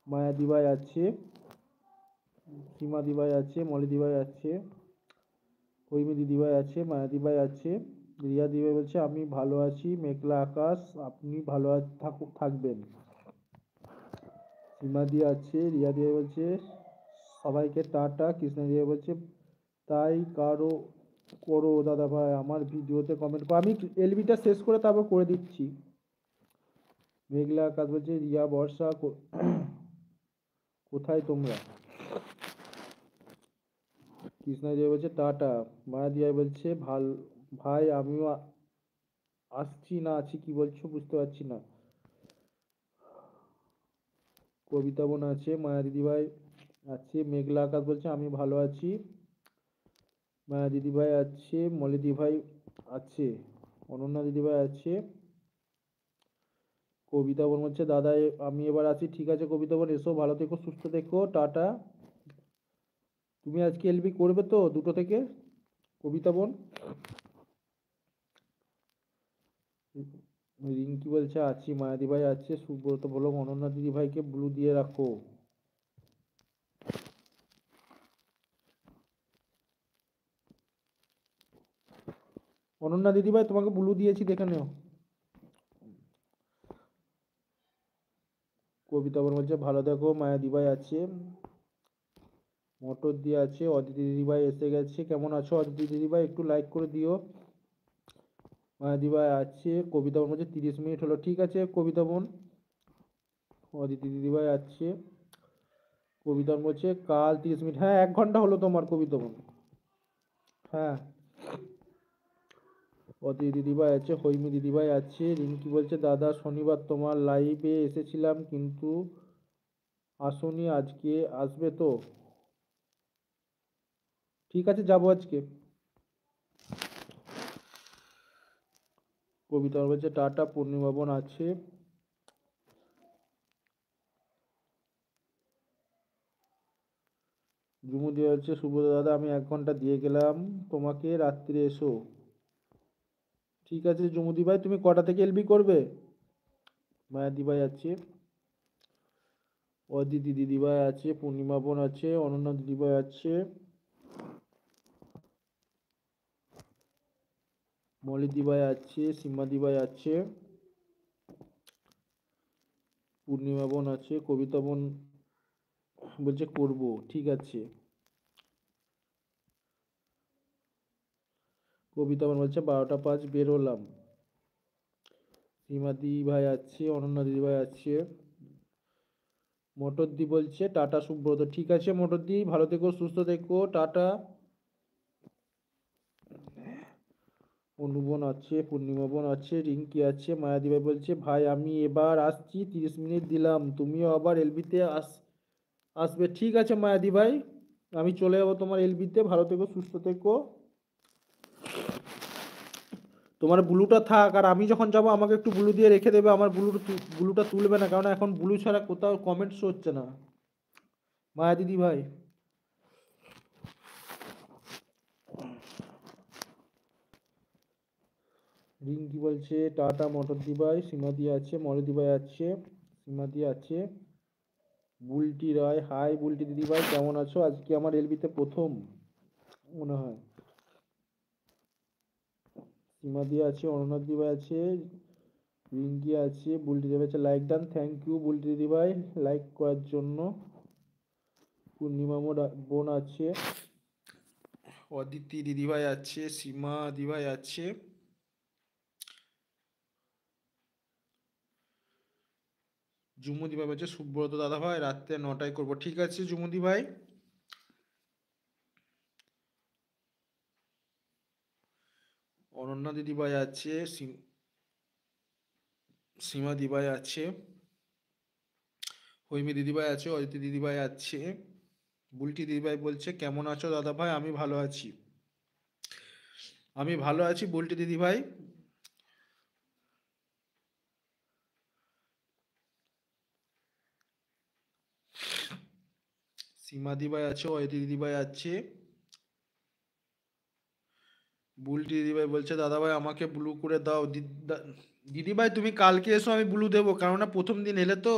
মায়া দিভাই আছে, সীমা দিভাই আছে, মলি দিভাই আছে, হৈমি দিদিভাই আছে, মায়া দিভাই আছে। রিয়া দিভাই বলছে আমি ভালো আছি, মেঘলা আকাশ, আপনি ভালো থাকবেন। সীমা দি আছে, রিয়া দিভাই বলছে সবাইকে টাটা। কৃষ্ণা দিভাই বলছে তাই কারো করো দাদা ভাই, আমার ভিডিওতে কমেন্ট করো। আমি এলবিটা শেষ করে তারপর করে দিচ্ছি। মেঘলা আকাশ বলছে রিয়া বর্ষা কোথায় তোমরা। কৃষ্ণা দিভাই বলছে টাটা। মায়া দিভাই বলছে ভাই আমিও আসছি না আছি কি বলছো বুঝতে পারছি না। কবিতা বোন আছে, মায়া দিদিভাই আছে, মেঘলা আকাশ বলছে আমি ভালো আছি, মায়া দিদিভাই আছে, মলি দিদিভাই আছে, অনন্যা দিদিভাই আছে। কবিতা বোন বলছে দাদা আমি এবার আছি। ঠিক আছে কবিতা বোন, এসো, ভালো থেকো, সুস্থ থেকো, টাটা। তুমি আজকে এলবি করবে তো দুটো থেকে, কবিতা বোন? রিঙ্কি বলছে আছি, মায়া দিদিভাই আছে, সুব্রত বলো অনন্যা দিদিভাইকে ব্লু দিয়ে রাখো। অনন্যা দিদিভাই তোমাকে ব্লু দিয়েছি, দেখে নেও। কবিতা বোন বলছে ভালো দেখো, মায়া দিদিভাই আছে, মোটর দিয়ে আছে, অদিতি দিদিভাই এসে গেছে, কেমন আছো অদিতি দিদিভাই, একটু লাইক করে দিও। মায়া দিদিভাই আছে, কবিতা বোন বলছে 30 মিনিট হলো, ঠিক আছে কবিতা বোন। অদিতি দিদিভাই আছে, কবিতা বোন বলছে কাল 30 মিনিট, হ্যাঁ 1 ঘন্টা হলো তোমার কবিতা বোন। হ্যাঁ, অদিতি দিদিভাই আছে, হৈমি দিদিভাই আছে। রিঙ্কি বলছে দাদা শনিবার তোমার লাইভে এসেছিলাম কিন্তু আসোনি, আজকে আসবে তো? ঠিক আছে যাবো আজকে। কবিতা বলছে টাটা। পূর্ণিমা বোন আছে, জুমু দিয়ে হচ্ছে সুব্রত দাদা আমি 1 ঘন্টা দিয়ে গেলাম তোমাকে, রাত্রে এসো। ঠিক আছে জুমুদি ভাই, তুমি কটা থেকে এলবি করবে? মায়াদি ভাই আছে, অদিতি দিদিভাই আছে, পূর্ণিমা বোন আছে, অনন্যা দিদিভাই আছে, মলি দিভাই আছে, সীমা দিভাই আছে, পূর্ণিমা বোন আছে, কবিতা বোন বলছে করব, ঠিক আছে। কবিতা বোন বলছে 12টা 5 বেরোলাম। সীমা দিভাই আছে, অনন্যা দিদিভাই আছে। মোটর দি বলছে টাটা সুব্রত, ঠিক আছে মোটর দি, ভালো থেকো, সুস্থ থেকো, টাটা। অনুবন আছে, পূর্ণিমা বোন আছে, রিঙ্কি আছে। মায়াদিভাই বলছে ভাই আমি এবার আসছি, 30 মিনিট দিলাম, তুমিও আবার এলবিতে আসবে। ঠিক আছে মায়াদি ভাই, আমি চলে যাবো তোমার এলবিতে, ভালো থেকো, সুস্থ থেকো। তোমার ব্লুটা থাক, আর আমি যখন যাব আমাকে একটু ব্লু দিয়ে রেখে দেবে, আমার ব্লুটা তুলবে না, কারণ এখন ব্লু ছাড়া কোথাও কমেন্টস হচ্ছে না। মায়া দিদি ভাই, রিঙ্কি বলছে টাটা মোটর দিভাই, সীমাদি আছে, মলি দিভাই আছে, সীমাদি আছে। বুলটি রায়, হাই বুলটি দিদিভাই কেমন আছো, আজকে আমার এলবিতে প্রথম মনে হয়। সীমাদি আছে, অনন্যা দিদিভাই আছে, রিঙ্কি আছে, বুলটি দিদিভাই আছে, like done, thank you Bulti দিদিভাই লাইক করার জন্য। পূর্ণিমা বোন আছে, অদিতি দিদিভাই আছে, সীমা দিদিভাই আছে, জুমুদি ভাই বলছে সুব্রত দাদা ভাই রাত্রে 9টায় করবো, ঠিক আছে জুমুদি ভাই। অনন্যা দিদিভাই আছে, সীমা দিদিভাই আছে, হৈমি দিদিভাই আছে, অদিতি দিদিভাই আছে। বুলটি দিদিভাই বলছে কেমন আছো দাদা ভাই, আমি ভালো আছি, আমি ভালো আছি বুলটি দিদিভাই। সীমা দিদিভাই আছে, অদিতি দিদিভাই আছে। বুলটি দিদিভাই বলছে দাদা ভাই আমাকে ব্লু করে দাও। দিদিভাই তুমি কালকে এসো, আমি ব্লু দেবো, কেননা প্রথম দিন এলে তো।